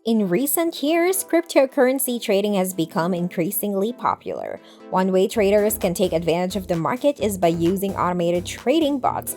In recent years, cryptocurrency trading has become increasingly popular. One way traders can take advantage of the market is by using automated trading bots.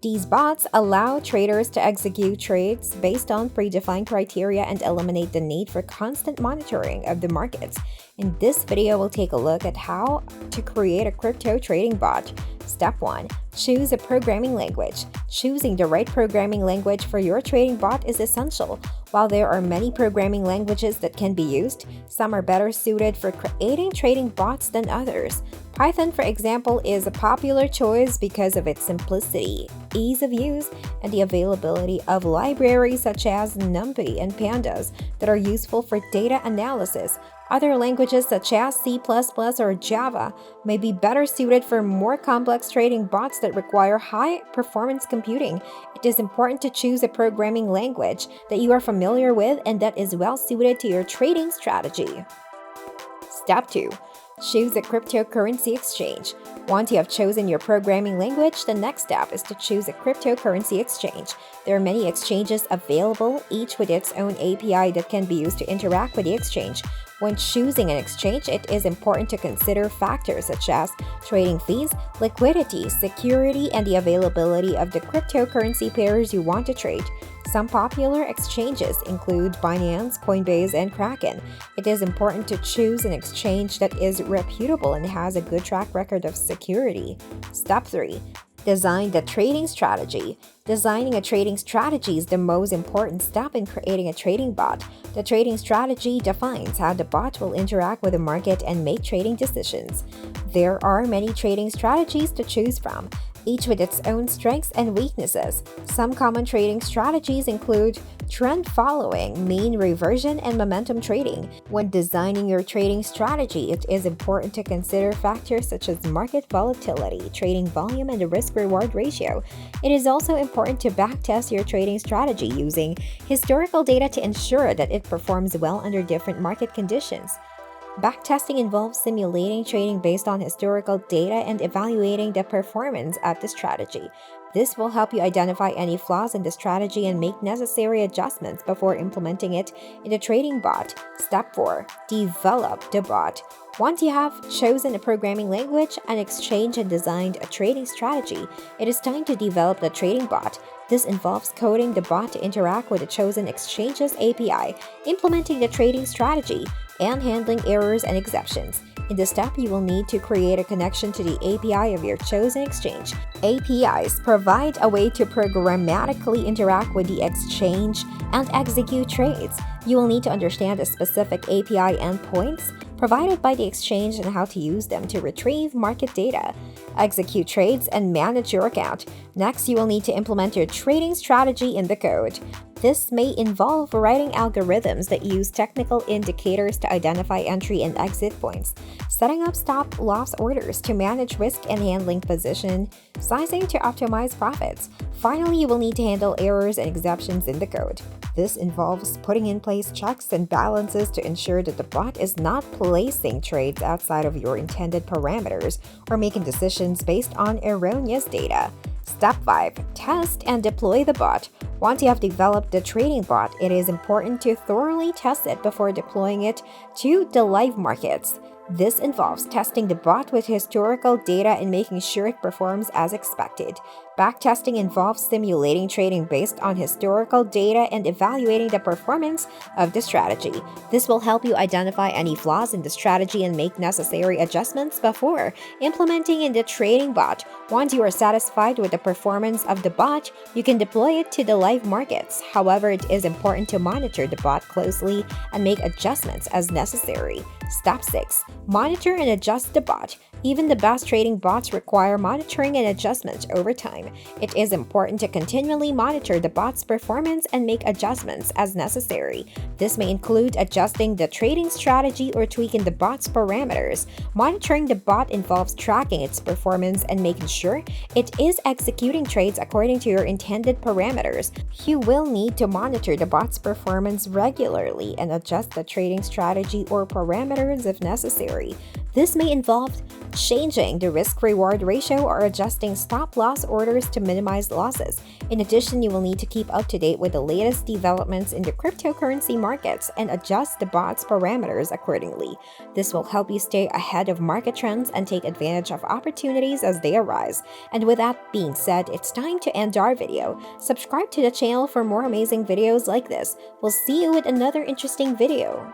These bots allow traders to execute trades based on predefined criteria and eliminate the need for constant monitoring of the markets. In this video, we'll take a look at how to create a crypto trading bot. Step 1. Choose a programming language. Choosing the right programming language for your trading bot is essential. While there are many programming languages that can be used, some are better suited for creating trading bots than others. Python, for example, is a popular choice because of its simplicity, ease of use, and the availability of libraries such as NumPy and Pandas that are useful for data analysis. Other languages such as C++ or Java may be better suited for more complex trading bots that require high-performance computing. It is important to choose a programming language that you are familiar with and that is well suited to your trading strategy. Step 2. Choose a cryptocurrency exchange. Once you have chosen your programming language, the next step is to choose a cryptocurrency exchange. There are many exchanges available, each with its own API that can be used to interact with the exchange. When choosing an exchange, it is important to consider factors such as trading fees, liquidity, security, and the availability of the cryptocurrency pairs you want to trade. Some popular exchanges include Binance, Coinbase, and Kraken. It is important to choose an exchange that is reputable and has a good track record of security. Step 3. Design the trading strategy. Designing a trading strategy is the most important step in creating a trading bot. The trading strategy defines how the bot will interact with the market and make trading decisions. There are many trading strategies to choose from, each with its own strengths and weaknesses. Some common trading strategies include trend following, mean reversion, and momentum trading. When designing your trading strategy, it is important to consider factors such as market volatility, trading volume, and the risk-reward ratio. It is also important to backtest your trading strategy using historical data to ensure that it performs well under different market conditions. Backtesting involves simulating trading based on historical data and evaluating the performance of the strategy. This will help you identify any flaws in the strategy and make necessary adjustments before implementing it in the trading bot. Step 4. Develop the bot. Once you have chosen a programming language, an exchange, and designed a trading strategy, it is time to develop the trading bot. This involves coding the bot to interact with the chosen exchange's API, implementing the trading strategy, and handling errors and exceptions. In this step, you will need to create a connection to the API of your chosen exchange. APIs provide a way to programmatically interact with the exchange and execute trades. You will need to understand the specific API endpoints provided by the exchange and how to use them to retrieve market data, execute trades, and manage your account. Next, you will need to implement your trading strategy in the code. This may involve writing algorithms that use technical indicators to identify entry and exit points, setting up stop-loss orders to manage risk and handling position sizing to optimize profits. Finally, you will need to handle errors and exceptions in the code. This involves putting in place checks and balances to ensure that the bot is not placing trades outside of your intended parameters or making decisions based on erroneous data. Step 5. Test and deploy the bot. Once you have developed the trading bot, it is important to thoroughly test it before deploying it to the live markets. This involves testing the bot with historical data and making sure it performs as expected. Backtesting involves simulating trading based on historical data and evaluating the performance of the strategy. This will help you identify any flaws in the strategy and make necessary adjustments before implementing in the trading bot. Once you are satisfied with the performance of the bot, you can deploy it to the live markets. However, it is important to monitor the bot closely and make adjustments as necessary. Step 6. Monitor and adjust the bot. Even the best trading bots require monitoring and adjustment over time. It is important to continually monitor the bot's performance and make adjustments as necessary. This may include adjusting the trading strategy or tweaking the bot's parameters. Monitoring the bot involves tracking its performance and making sure it is executing trades according to your intended parameters. You will need to monitor the bot's performance regularly and adjust the trading strategy or parameters if necessary. This may involve changing the risk-reward ratio or adjusting stop-loss orders to minimize losses. In addition, you will need to keep up to date with the latest developments in the cryptocurrency markets and adjust the bot's parameters accordingly. This will help you stay ahead of market trends and take advantage of opportunities as they arise. And with that being said, it's time to end our video. Subscribe to the channel for more amazing videos like this. We'll see you with another interesting video.